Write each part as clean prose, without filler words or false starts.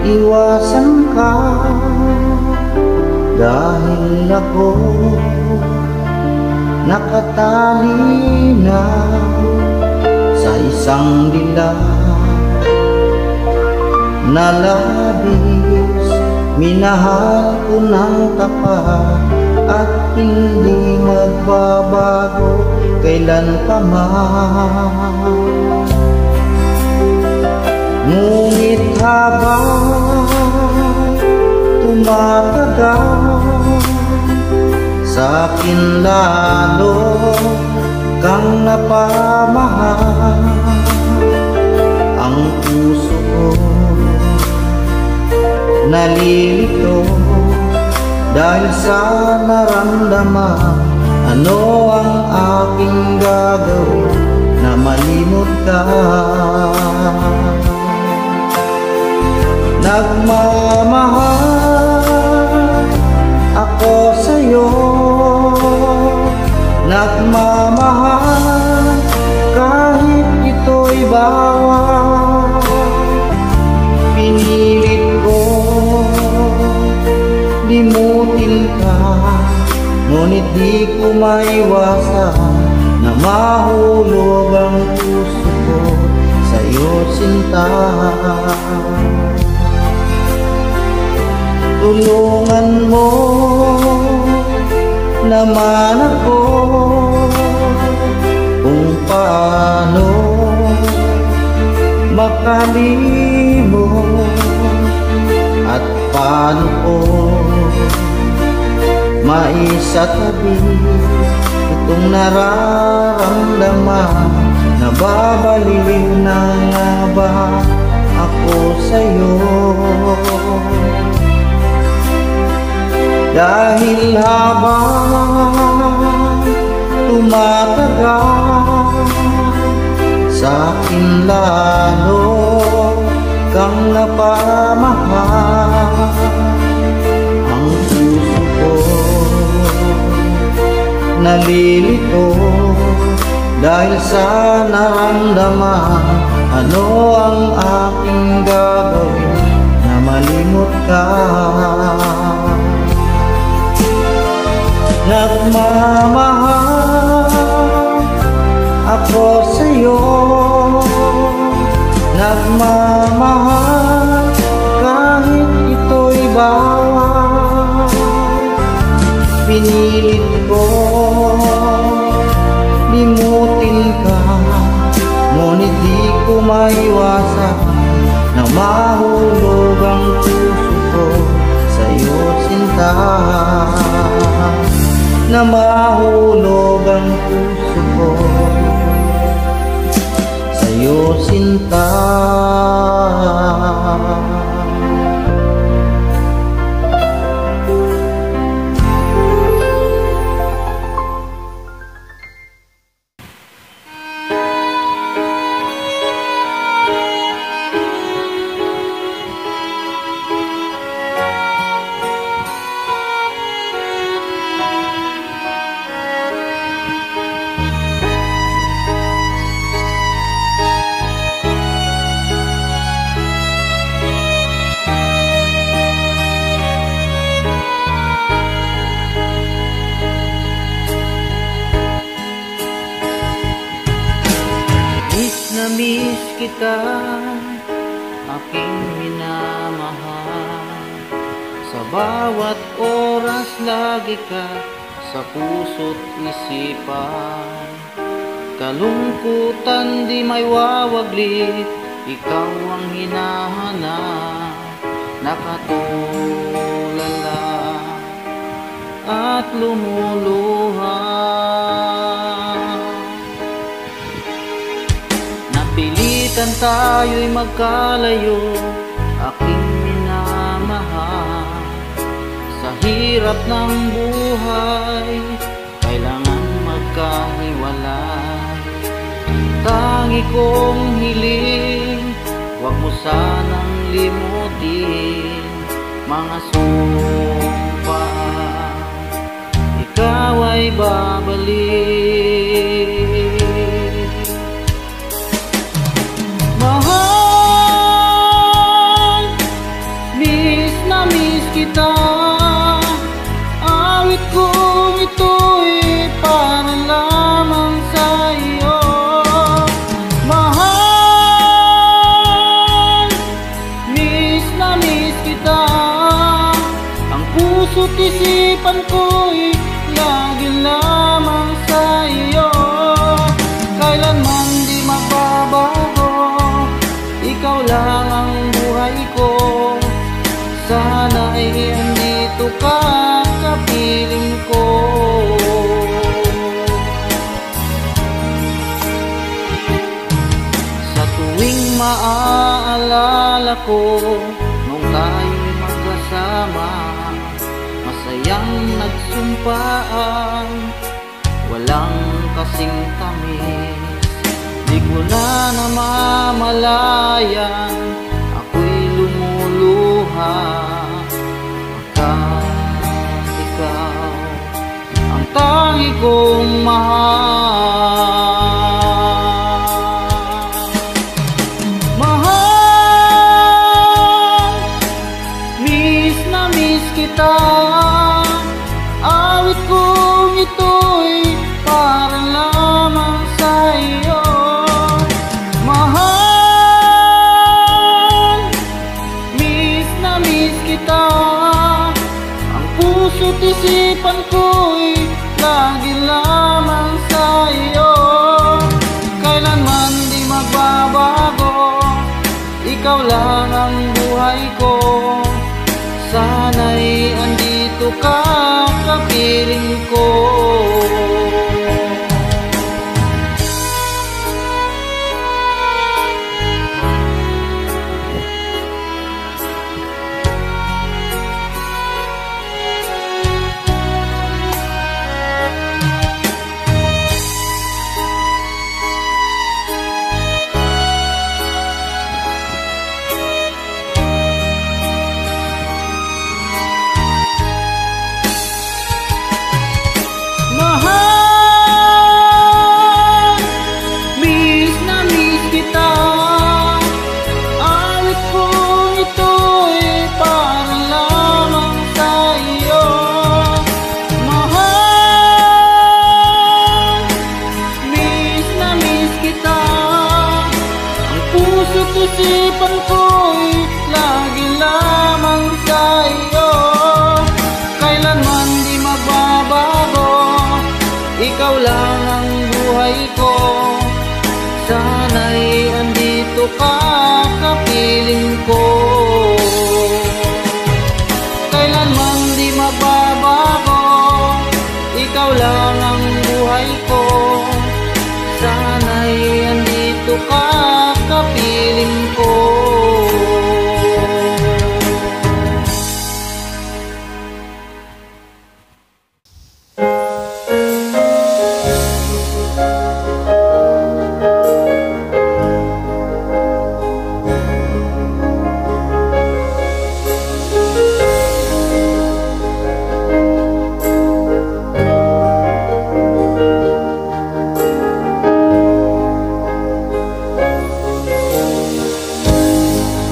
iwasan ka, dahil ako nakatali na sa isang dilag na labis. Minahal ko ng tapat at hindi magbabago kailan pa man. Ngunit habang tumatagal, sa'kin lalo kang napamahal. Ang puso ko nalilito dahil sa naramdaman. Ano ang aking gagawin na malimot ka? Nagmamahal ako sa'yo, nagmamahal kahit ito'y bawal. Pinilit ko limutin ka, ngunit di ko maiwasan na mahulog ang puso ko sa'yo, sinta. Tulungan mo naman ako kung paano makalimot at paano ko maisatabi itong nararamdaman. Nababaliw na nga ba ako sa'yo? Dahil habang tumatagal, sa'kin lalo kang napamahal. Ang puso ko nalilito dahil sa naramdaman. Ano ang aking gagawin na malimot ka? Nagmamahal ako sa'yo, nagmamahal kahit ito'y bawal. Pinilit ko limutin ka, ngunit di ko maiwasan na mahulog ang puso ko sa'yo, sinta. Na mahulog ang puso ko sa'yo, sinta. Miss kita, aking minamahal. Sa bawat oras lagi ka sa puso't isipan. Kalungkutan di may wawaglit, ikaw ang hinahanap. Nakatulala at lumuluha. Napilitan tayo'y magkalayo, aking minamahal. Sa hirap ng buhay, kailangan magkahiwalay. Tangi kong hiling, huwag mo sanang limutin mga sumpa. Ikaw ay babalik. Mahal kalupaan, walang kasing tamis. Di ko na namamalayan, ako'y lumuluha, pagkat ikaw ang tangi kong mahal. Mahal, miss na miss kita, awit kong ito'y para lamang sa iyo. Mahal, miss na miss kita, ang puso't isipan ko'y lagi lamang sa iyo. Kailanman di magbabago, ikaw lang ang buhay ko. Sana'y andito ka, kapiling ko. Isipan ko'y lagi lamang sa iyo. Kailanman di magbabago, ikaw lang ang buhay ko. Sana'y andito ka, kapiling ko. Kailanman di magbabago, ikaw lang ang buhay ko. Sana'y andito ka, kapiling ko.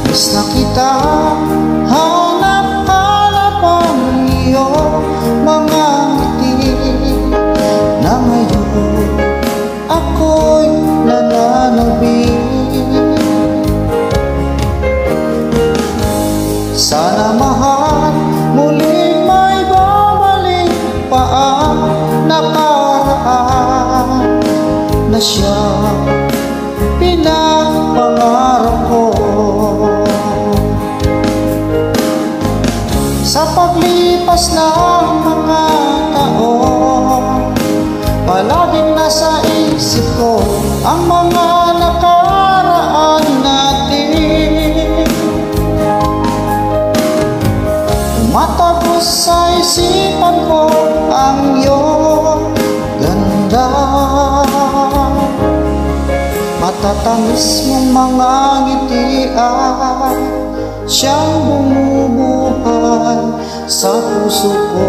Miss na kita, hanap-hanap ang iyong mga ngiti, na ngayon ako'y nananabik. Sana mahal, muling may babalik pa ang nakaraan na siyang pinapangarap ko. Sa paglipas ng mga taon, palaging nasa isip ko ang mga nakaraan natin. Tumatagos sa isipan ko ang iyong ganda, matatamis mong mga ngiti ay siyang bumubuhay sa puso ko.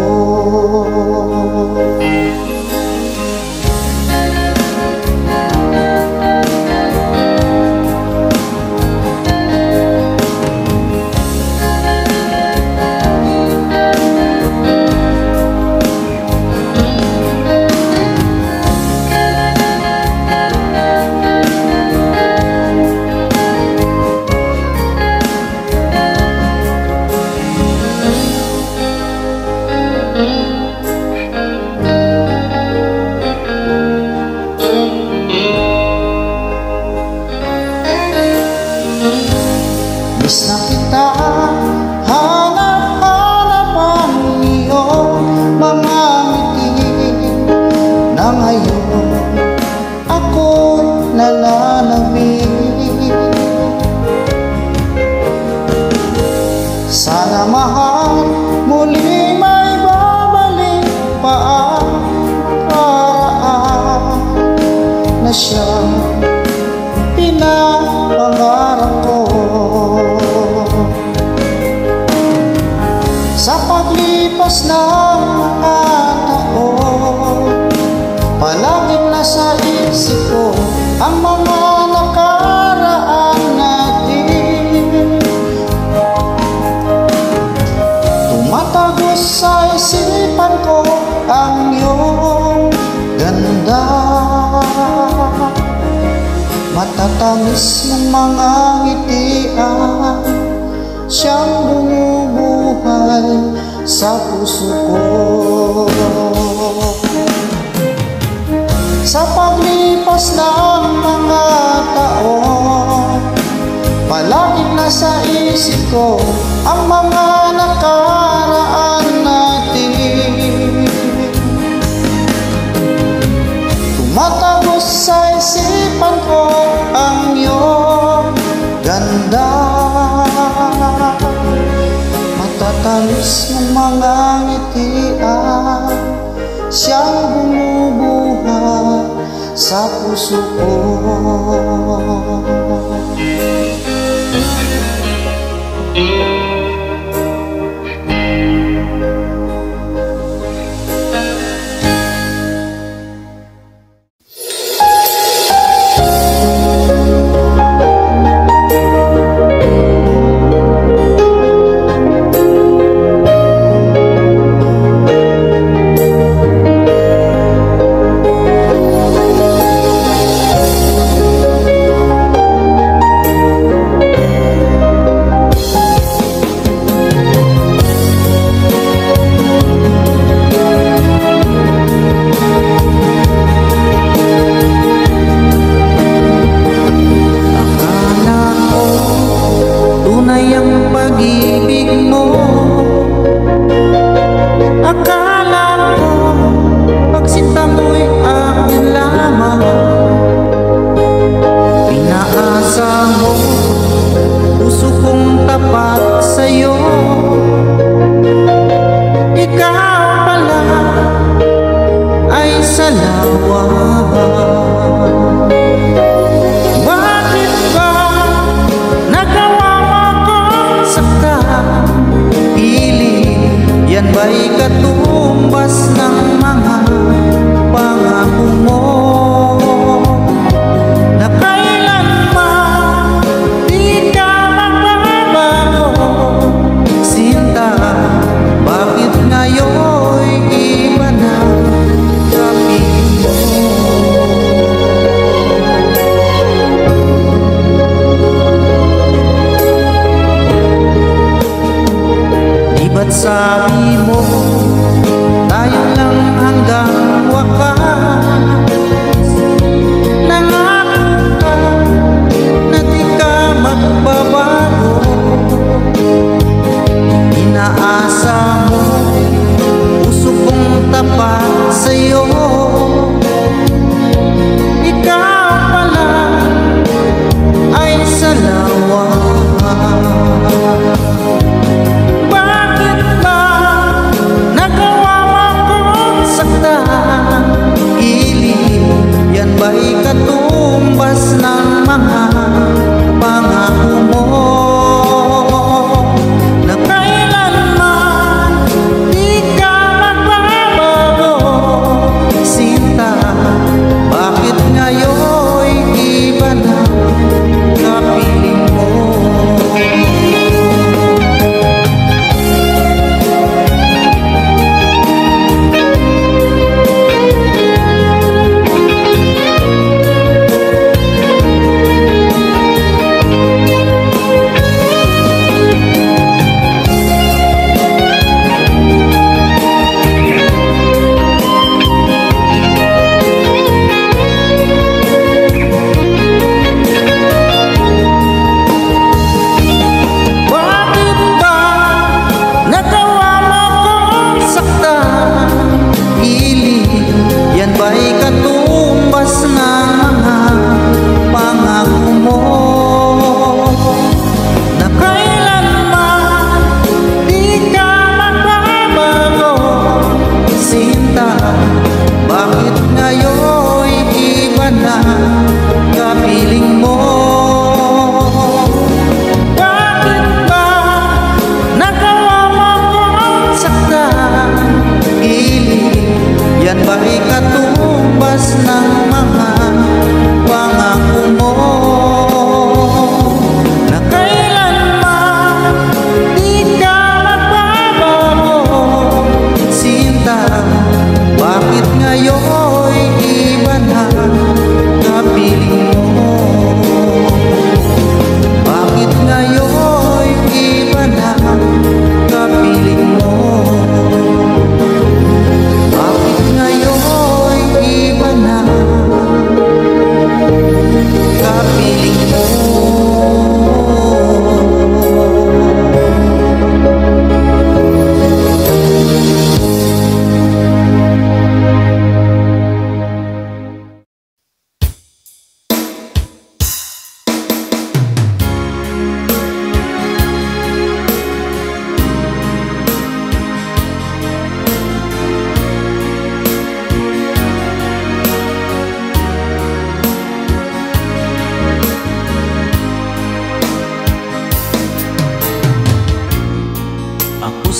Miss na kita, hanap-hanap ang iyong mga ngiti, na ngayon ako'y nananabik. Sana mahal, muli may babalik pa Palaging nasa isip ko ang mga nakaraan natin. Tumatagos sa isipan ko ang iyong ganda. Matatamis ng mga ngitian, siyang bumubuhay sa puso ko. Sa paglipas ng mga taon, palaging nasa isip ko ang mga nakaraan natin. Tumatagos sa isipan ko ang iyong ganda. Matatamis ng mga ngitian, siyang bumubuhay sa puso ko.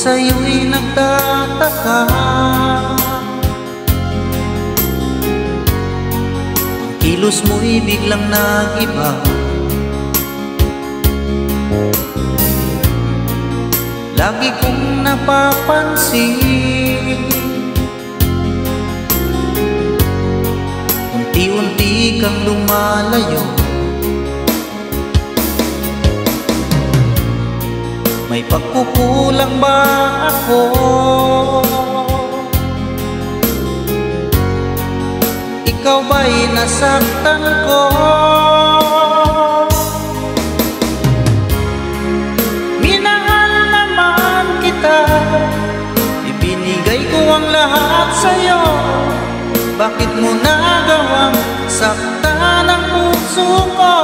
sa'yo'y nagtataka. Ang kilos mo'y biglang nag-iba. Lagi kong napapansin, unti-unti kang lumalayo. May pagkukulang ba ako? Ikaw ba'y nasaktan ko? Minahal naman kita, ibinigay ko ang lahat sa'yo. Bakit mo nagawang saktan ang puso ko?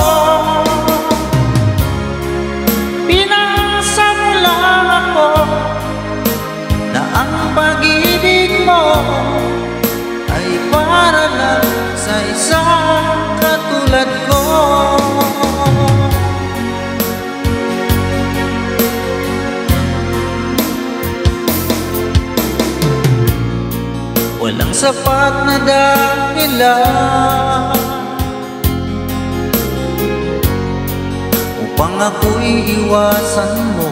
Pinasa mo lang ako na ang pag-ibig mo ay para lang sa isang katulad ko. Walang sapat na dahilan upang ako'y iwasan mo.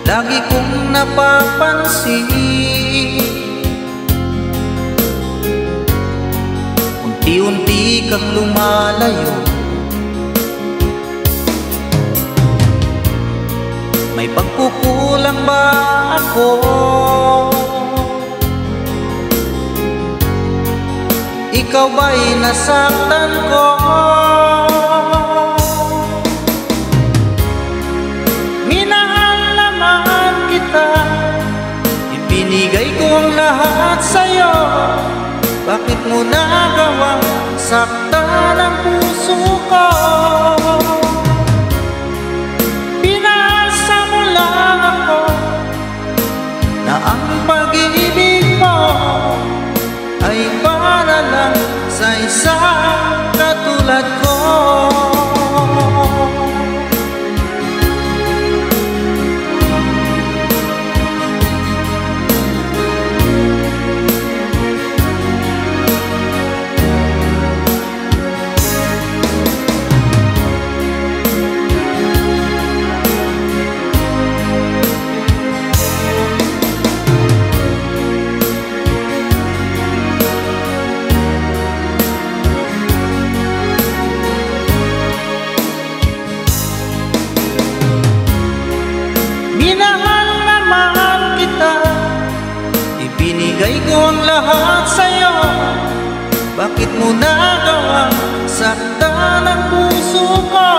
Lagi kong napapansin, unti-unti kang lumalayo. May pagkukulang ba ako? Ikaw ba'y nasaktan ko? Minahal naman kita, ibinigay ko ang lahat sa'yo. Bakit mo nagawang saktan ang puso ko? Pinasa mo lang ako na ang pag-ibig mo ay para lang sa isang katulad ko. Minahal naman kita, ibinigay ko ang lahat sa'yo. Bakit mo nagawang saktan ang puso ko?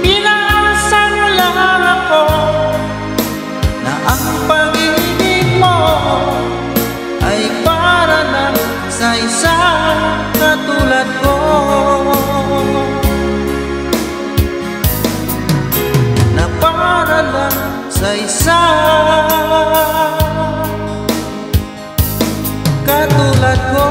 Pinasa mo lang ako na ang pag-ibig mo ay para lang sa isang katulad ko. Para lang sa isang katulad ko.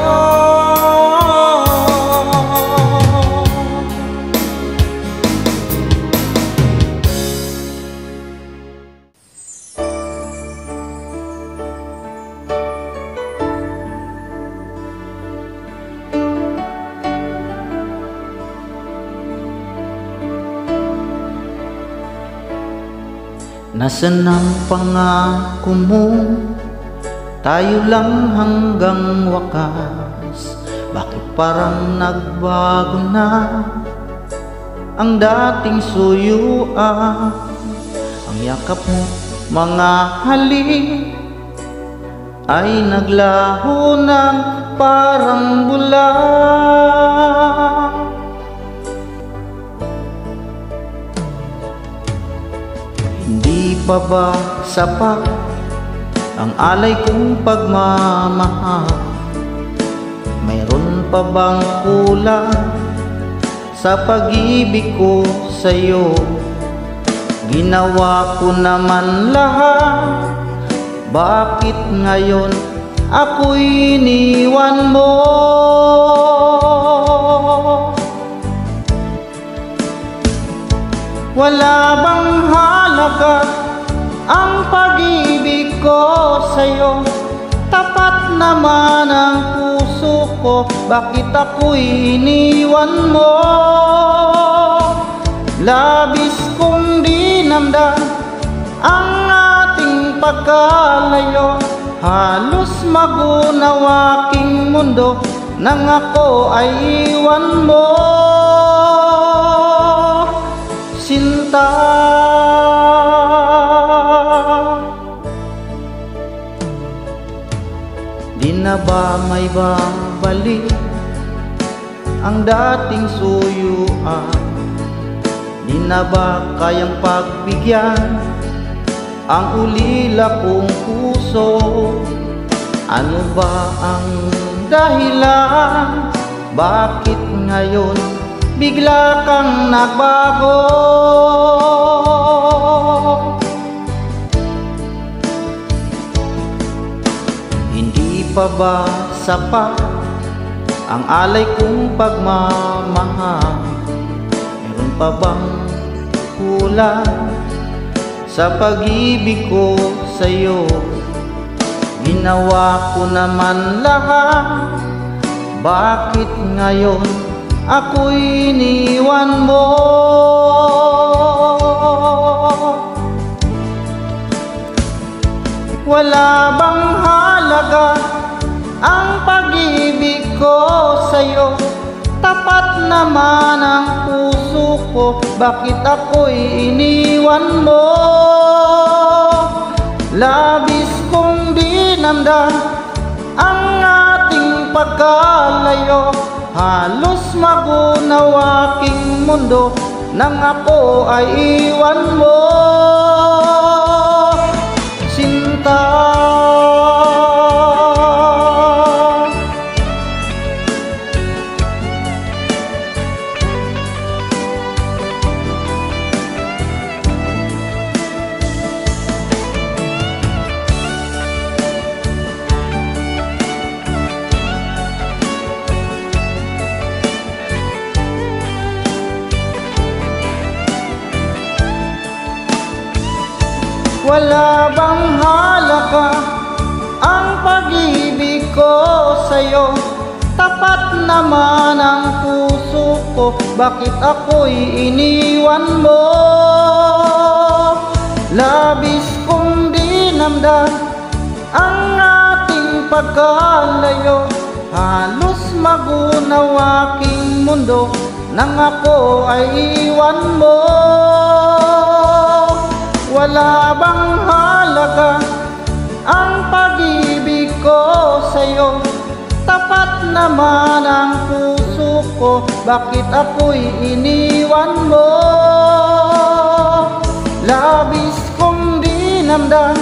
Nasaan ang pangako mo? Tayo lang hanggang wakas. Bakit parang nagbago na ang dating suyuan? Ang yakap mo, mga halik ay naglaho ng parang bulan. Hindi pa ba sapat ang alay kong pagmamahal? Mayroon pa bang kulang sa pag-ibig ko sa'yo? Ginawa ko naman lahat, bakit ngayon ako'y iniwan mo? Wala bang halaga ang pag-ibig ko sa'yo? Tapat naman ang puso ko, bakit ako'y iniwan mo? Labis kong dinamdam ang ating pagkalayo, halos magunaw aking mundo nang ako ay iwan mo, sinta. Di na ba may babalik ang dating suyuan? Di na ba kayang pagbigyan ang ulila kong puso? Ano ba ang dahilan? Bakit ngayon bigla kang nagbago? Hindi pa ba sapat ang alay kong pagmamahal? Meron pa bang kulang sa pag-ibig ko sa'yo? Ginawa ko naman lahat, bakit ngayon ako'y iniwan mo? Wala bang halaga ang pag-ibig ko sa'yo? Tapat naman ang puso ko, bakit ako'y iniwan mo? Labis kong dinamdam ang ating pagkalayo, halos magunaw aking mundo nang ako ay iwan mo, sinta. Wala bang halaga ang pag-ibig ko sa'yo? Tapat naman ang puso ko, bakit ako'y iniwan mo? Labis kong dinamdam ang ating pagkalayo, halos magunaw aking mundo nang ako ay iwan mo. Wala bang halaga ang pag-ibig ko sa'yo? Tapat naman ang puso ko, bakit ako'y iniwan mo? Labis kong dinamdam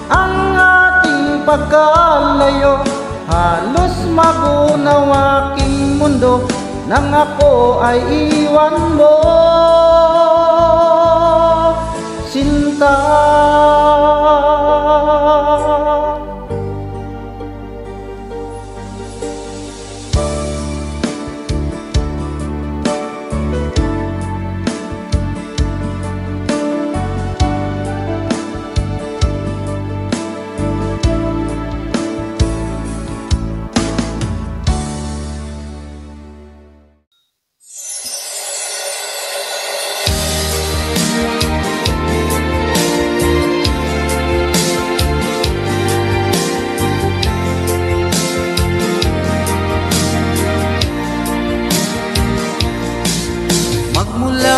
ang ating pagkalayo, halos magunaw aking mundo nang ako ay iwan mo, sinta. Magmula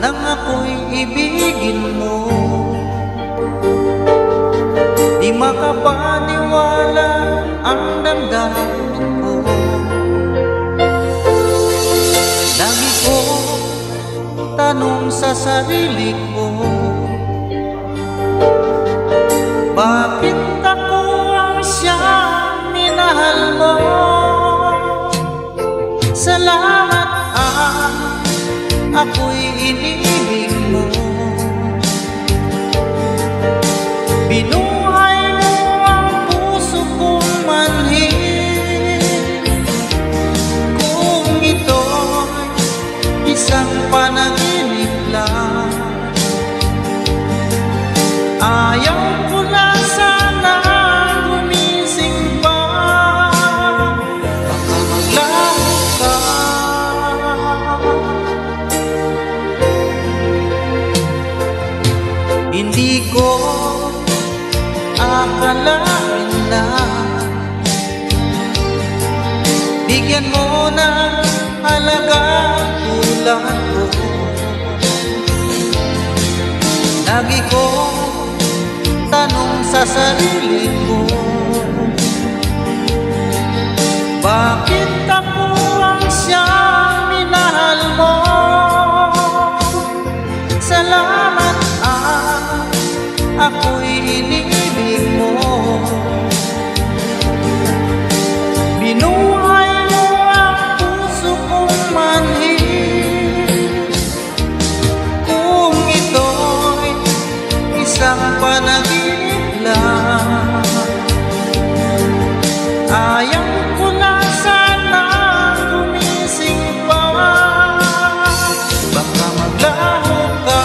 nang ako'y ibigin mo, di makapaniwala ang damdamin ko. Lagi ko tanong sa sarili ko, bakit ako ang siyang minahal mo? Salamat ako'y inibig mo, binuhay mo ang puso kong manhid. Kung ito'y isang panaginip akalain na bigyan mo ng halaga tulad ko. Lagi ko tanong sa sarili ko, bakit ako ang siyang minahal mo? Salamat ako'y inibig mo. Binuhay mo ang puso kong manhid. Kung ito'y isang panaginip lang, ayaw ko na sana gumising pa. Baka maglaho ka.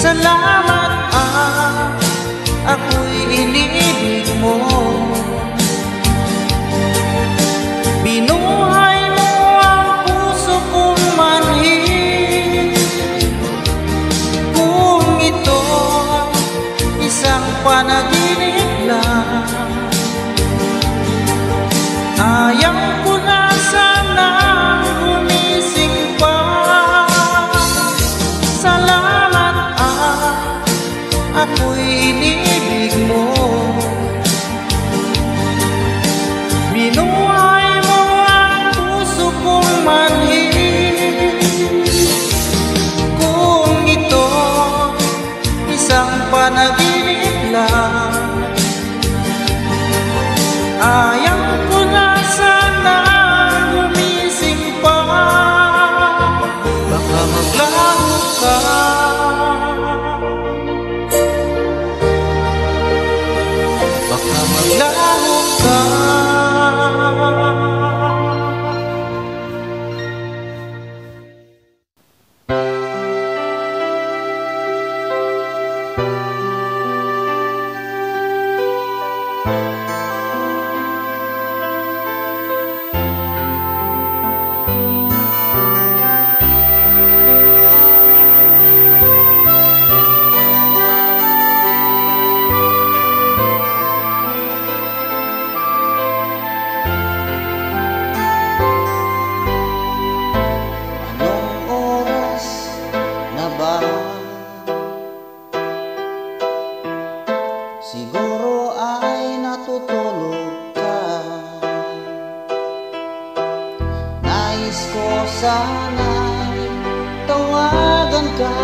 Salamat ako'y inibig mo. Binuhay mo ang puso kong manhid. Kung ito isang panaginip lang, ayaw ko na sana gumising pa. Salamat ako'y inibig mo. Binuhay mo ang puso kong manhid. Kung ito isang panaginip lang, ayaw ko na sana gumising pa. Baka maglaho ka. Baka maglaho ka. Siguro ay natutulog ka. Nais ko sana'y tawagan ka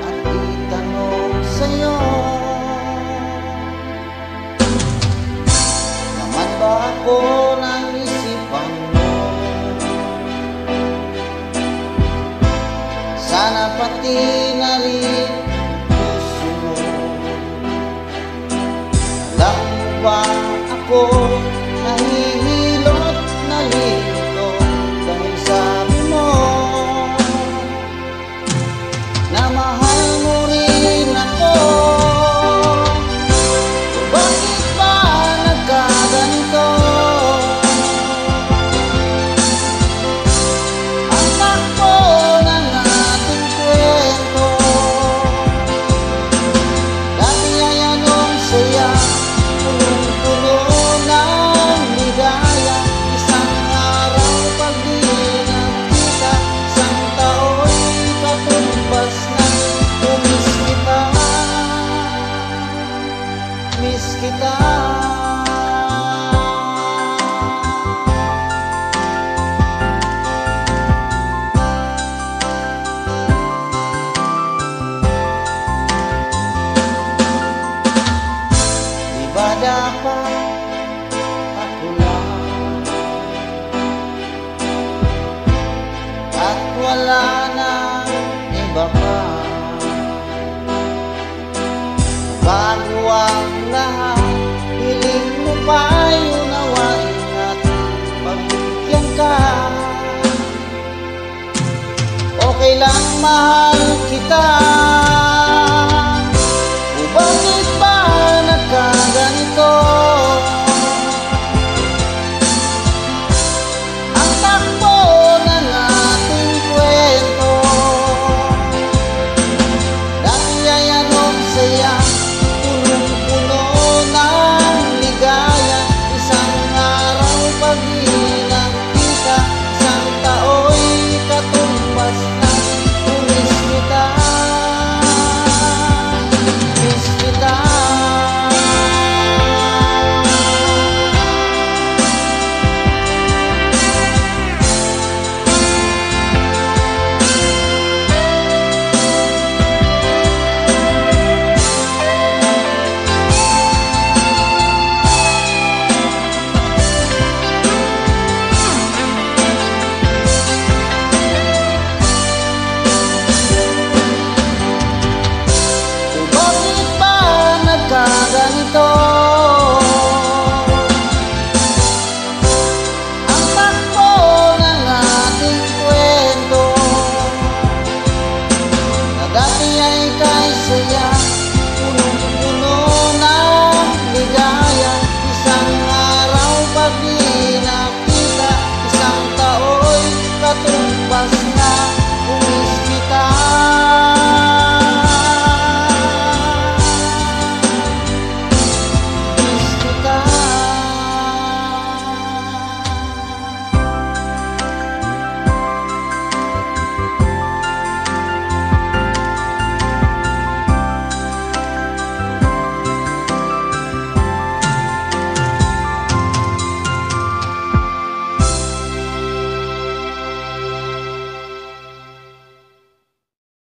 at itanong sa'yo, naman ba ako ng isipan mo? Sana pati na rin puso mo. Alam mo ba ako nahihilot na lito dahil sabi mo na mahal mo rin ako. Bakit ba nagkaganito? Ang takbo ng ating kwento, dati ay anong saya, punong-puno ng ligaya. Isang araw pag di nagkita, isang tao'y katumbas na. Miss kita, miss kita. Di ba dapat ako lang at wala nang iba pa? Bago ang lahat, hiling mo pa'y kailang mahal kita. O bakit ba nagkaganito? Ang takbo ng ating kwento, dati ay anong saya, punong-puno ng ligaya. Isang araw pag inakita, isang tao'y katumbas na. Miss kita, miss kita. Bakit ba nagkaganito? Ang takbo ng ating kwento, na dati ay kay saya, punong-puno ng ligaya. Isang araw pag